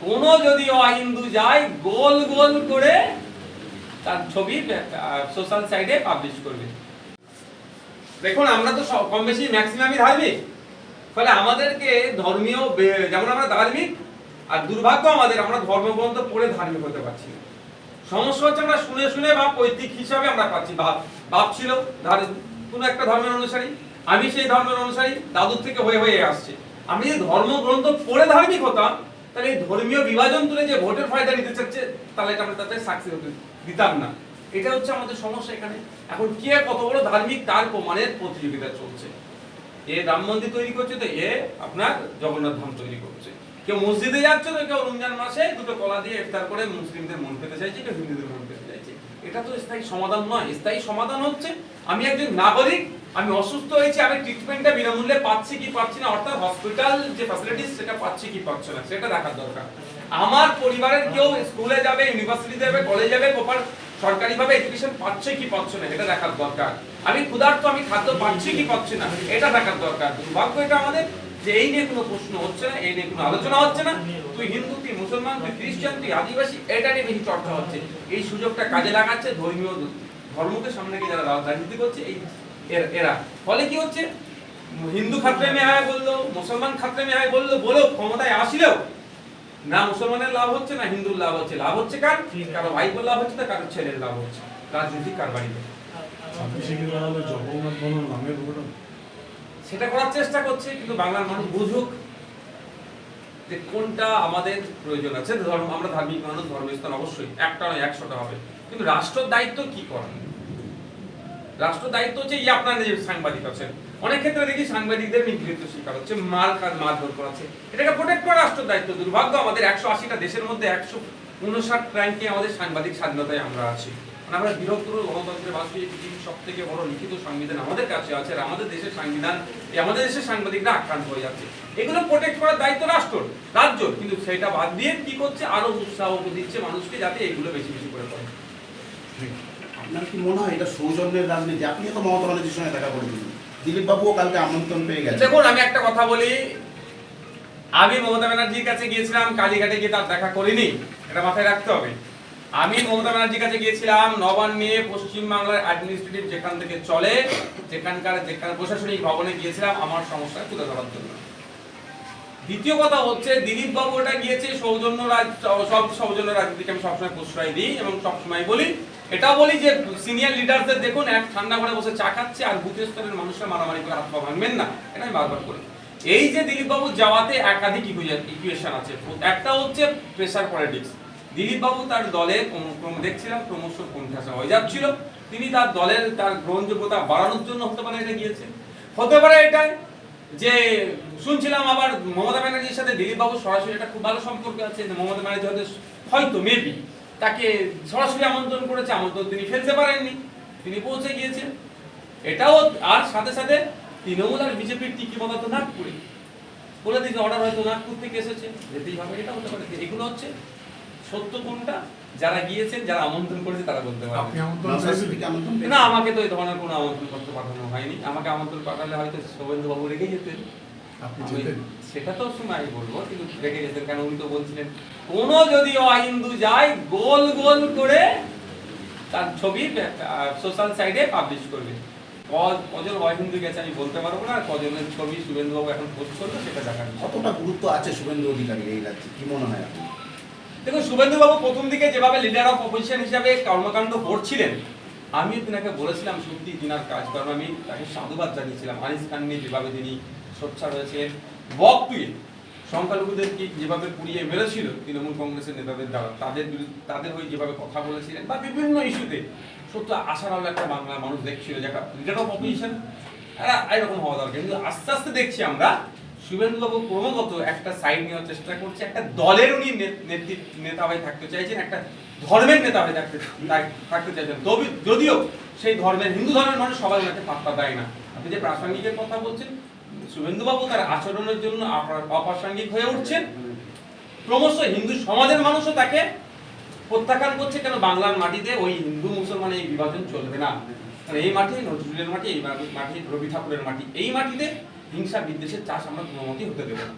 কোনো যদি অহিন্দু যায় গোল গোল করে তার ছবি সোশ্যাল সাইটে পাবলিশ করবে। দেখুন আমরা তো কম বেশি ম্যাক্সিমামই ধার্মিক, ফলে আমাদেরকে ধর্মীয় যেমন আমরা ধার্মিক, আর দুর্ভাগ্য আমাদের আমরা ধর্মগ্রন্থ পড়ে ধার্মিক হতে পারছি না। সমস্যা হচ্ছে আমরা শুনে শুনে বা পৈতৃক হিসাবে আমরা পাচ্ছি। বাপ ছিল কোনো একটা ধর্মের অনুসারী, আমি সেই ধর্মের অনুসারী, দাদুর থেকে হয়ে হয়ে আসছে। আমি যদি ধর্মগ্রন্থ পড়ে ধার্মিক হতাম, তাহলে এই ধর্মীয় বিভাজন তুলে যে ভোটের ফায়দা নিতে চাচ্ছে, তাহলে এটা আমরা তাতে সাকসেস দিতাম না। এটা হচ্ছে আমাদের সমস্যা এখানে। এখন কে কত বড় ধার্মিক তার প্রমাণের প্রতিযোগিতা চলছে। এ রাম মন্দির তৈরি করছে, তো এ আপনার জগন্নাথ ধাম তৈরি করছে। কেউ মসজিদে যাচ্ছে, তো কেউ রমজান মাসে দুটো কলা দিয়ে ইফতার করে মুসলিমদের মন পেতে চাইছে, কেউ হিন্দুদের মন পেতে চাইছে। এটা তো স্থায়ী সমাধান নয়। স্থায়ী সমাধান হচ্ছে আমি একজন নাগরিক, আমি অসুস্থ হয়েছি, আমি ট্রিটমেন্টটা বিনামূল্যে পাচ্ছি কি পাচ্ছি না, অর্থাৎ হসপিটাল যে ফ্যাসিলিটিস সেটা পাচ্ছি কি পাচ্ছি না, সেটা দেখার দরকার। আমার পরিবারের কেউ স্কুলে যাবে, ইউনিভার্সিটিতে যাবে, কলেজে যাবে, প্রপার সরকারিভাবে এডুকেশন পাচ্ছে কি পাচ্ছে না, এটা দেখার দরকার। আমি ক্ষুধার্ত, আমি খাদ্য পাচ্ছি কি পাচ্ছি না, এটা দেখার দরকার। দুর্ভাগ্য এটা আমাদের যে এই নিয়ে কোনো প্রশ্ন হচ্ছে না, এই নিয়ে কোনো আলোচনা হচ্ছে না। তুই হিন্দু, তুই মুসলমান, তুই খ্রিস্টান, তুই আদিবাসী, এটা নিয়ে বেশি চর্চা হচ্ছে। এই সুযোগটা কাজে লাগাচ্ছে ধর্মীয় ধর্মকে সামনে রেখে যারা রাজনীতি করছে এই এরা। ফলে কি হচ্ছে, হিন্দু খাতরে মে আয় বললো, মুসলমান খাতরে মে আয় বললো, বলেও ক্ষমতায় আসলেও না মুসলমানের লাভ হচ্ছে না হিন্দুর লাভ হচ্ছে। লাভ হচ্ছে কার? কারো ভাইপোর লাভ হচ্ছে, না কারো ছেলের লাভ হচ্ছে, রাজনৈতিক কারবারিতে। সেটা করার চেষ্টা করছে, কিন্তু বাংলার মানুষ বুঝুক যে কোনটা আমাদের প্রয়োজন আছে। ধর্ম, আমরা ধার্মিক মানুষ, ধর্মস্থান অবশ্যই একটা নয় 100টা হবে, কিন্তু রাষ্ট্রের দায়িত্ব কি করেন? রাষ্ট্র দায়িত্ব হচ্ছে এই আপনার যে সাংবাদিক আছেন, অনেক ক্ষেত্রে দেখি সাংবাদিকদের নিগৃহীত শিকার হচ্ছে, মারধর করাচ্ছে। এটাকে প্রোটেক্ট করা রাষ্ট্রের দায়িত্ব। দুর্ভাগ্য আমাদের 180টা দেশের মধ্যে 159 র্যাঙ্কে আমাদের সাংবাদিক স্বাধীনতায় আমরা আছি। আমরা বৃহত্তর গণতন্ত্রের বাসী, পৃথিবীর সব থেকে বড় লিখিত সংবিধান আমাদের কাছে আছে, আর আমাদের দেশের সংবিধান আমাদের দেশের সাংবাদিকরা আক্রান্ত হয়ে যাচ্ছে। এগুলো প্রোটেক্ট করার দায়িত্ব রাষ্ট্র, রাজ্য, কিন্তু সেটা বাদ দিয়ে কি করছে, আরো উৎসাহ দিচ্ছে মানুষকে যাতে এগুলো বেশি বেশি করে করে। আপনার কি মনে হয় এটা সৌজন্যের রাজনীতি? আপনি তো মমতা ব্যানার্জির সঙ্গে দেখা করেছিলেন, দিলীপ বাবুও কালকে আমন্ত্রণ পেয়ে গেছেন। দেখুন আমি একটা কথা বলি, আমি মমতা ব্যানার্জির কাছে গিয়েছিলাম, কালীঘাটে গিয়ে তার দেখা করিনি, এটা মাথায় রাখতে হবে। আমি মমতা ব্যানার্জির কাছে গিয়েছিলাম নবান্নে, পশ্চিমবাংলার অ্যাডমিনিস্ট্রেটিভ যেখান থেকে চলে, যেখানে প্রশাসনিক ভবনে গিয়েছিলাম আমার সমস্যা তুলে ধরার জন্য। দ্বিতীয় কথা হচ্ছে দিলীপ বাবু ওটা গিয়েছে সৌজন্য সব সৌজন্য রাজনীতিকে আমি সবসময় প্রশ্রয় দিই এবং সবসময় বলি, এটাও বলি যে সিনিয়র লিডারদের দেখুন এক ঠান্ডা ঘরে বসে চা খাচ্ছে, আর বুথ স্তরের মানুষরা মারামারি করে হাত পা ভাঙবেন না, এটা আমি বারবার করি। এই যে দিলীপ বাবু যাওয়াতে একাধিক ইকুয়েশন আছে। একটা হচ্ছে প্রেসার পলিটিক্স। দিলীপ বাবু তার দলের দেখছিলাম ক্রমশ কোণঠাসা হয়ে যাচ্ছিল, তিনি তার দলের তার গ্রহণযোগ্যতা বাড়ানোর জন্য হতে পারে এটা গিয়েছে। হতে পারে এটাই যে শুনছিলাম আবার মমতা ব্যানার্জির সাথে দিলীপ বাবু সরাসরি একটা খুব ভালো সম্পর্ক আছে, মমতা ব্যানার্জি হয়তো মেবি তাকে সরাসরি আমন্ত্রণ করেছে, আমন্ত্রণ তিনি ফেলতে পারেননি, তিনি পৌঁছে গিয়েছেন। এটাও, আর সাথে সাথে তৃণমূল আর বিজেপির টিকিমতা তো নাগপুরে বলে দিয়েছে, অর্ডার হয়তো নাগপুর থেকে এসেছে, যেতেই হবে, এটা হতে পারে। এগুলো হচ্ছে সত্য কোনটা, যারা গিয়েছেন, যারা আমন্ত্রণ করেছে তারা বলতে পারে। না, আমাকে তো এই ধরনের কোনো আমন্ত্রণ পত্র পাঠানো হয়নি। আমাকে আমন্ত্রণ পাঠালে হয়তো শুভেন্দু বাবু রেগে যেতেন, সেটা তো সময় বলবো, কিন্তু রেগে যেতেন কেন? উনি তো বলছিলেন কোনো যদি অহিন্দু যায় গোল গোল করে তার ছবি সোশ্যাল সাইটে পাবলিশ করবে। কজন অহিন্দু গেছে আমি বলতে পারবো না, কজনের ছবি শুভেন্দু বাবু এখন পোস্ট করলো সেটা দেখার। কতটা গুরুত্ব আছে শুভেন্দু অধিকারী এই রাজ্যে, কি মনে হয় আপনি? দেখুন শুভেন্দু বাবু প্রথম দিকে যেভাবে লিডার অফ অপোজিশন হিসাবে কর্মকাণ্ড করছিলেন, আমি তিনাকে বলেছিলাম সত্যি তিনার কাজকর্ম, আমি তাকে সাধুবাদ জানিয়েছিলাম। আনিস খান নিয়ে যেভাবে তিনি সোচ্চার হয়েছিলেন, বকটুয়ে সংখ্যালঘুদেরকে যেভাবে পুড়িয়ে মেরেছিল তৃণমূল কংগ্রেসের নেতাদের দ্বারা, তাদের হয়ে যেভাবে কথা বলেছিলেন, বা বিভিন্ন ইস্যুতে সত্য আশার আলো একটা বাংলা মানুষ দেখছিল যে একটা লিডার অফ অপোজিশন এরকম হওয়া দরকার। কিন্তু আস্তে আস্তে দেখছি আমরা শুভেন্দুবাবু ক্রমাগত একটা সাইড নেওয়ার চেষ্টা করছে, একটা দলের উনি নেতা হয়ে থাকতে চাইছেন, একটা ধর্মের নেতা হয়ে থাকতে চাইছেন, যদিও সেই ধর্মের হিন্দু ধর্মের মানুষ সবাই ওনাকে পাত্তা দেয় না। আপনি যে প্রাসঙ্গিকের কথা বলছেন, শুভেন্দুবাবু তার আচরণের জন্য অপ্রাসঙ্গিক হয়ে উঠছেন, ক্রমশ হিন্দু সমাজের মানুষও তাকে প্রত্যাখ্যান করছে। কেন? বাংলার মাটিতে ওই হিন্দু মুসলমান এই বিভাজন চলবে না। এই মাটি নজরুলের মাটি, এই মাটি রবি ঠাকুরের মাটি, এই মাটিতে হিংসা বিদ্বেষের চাষ আমরা কোনোমতেই হতে দেব না।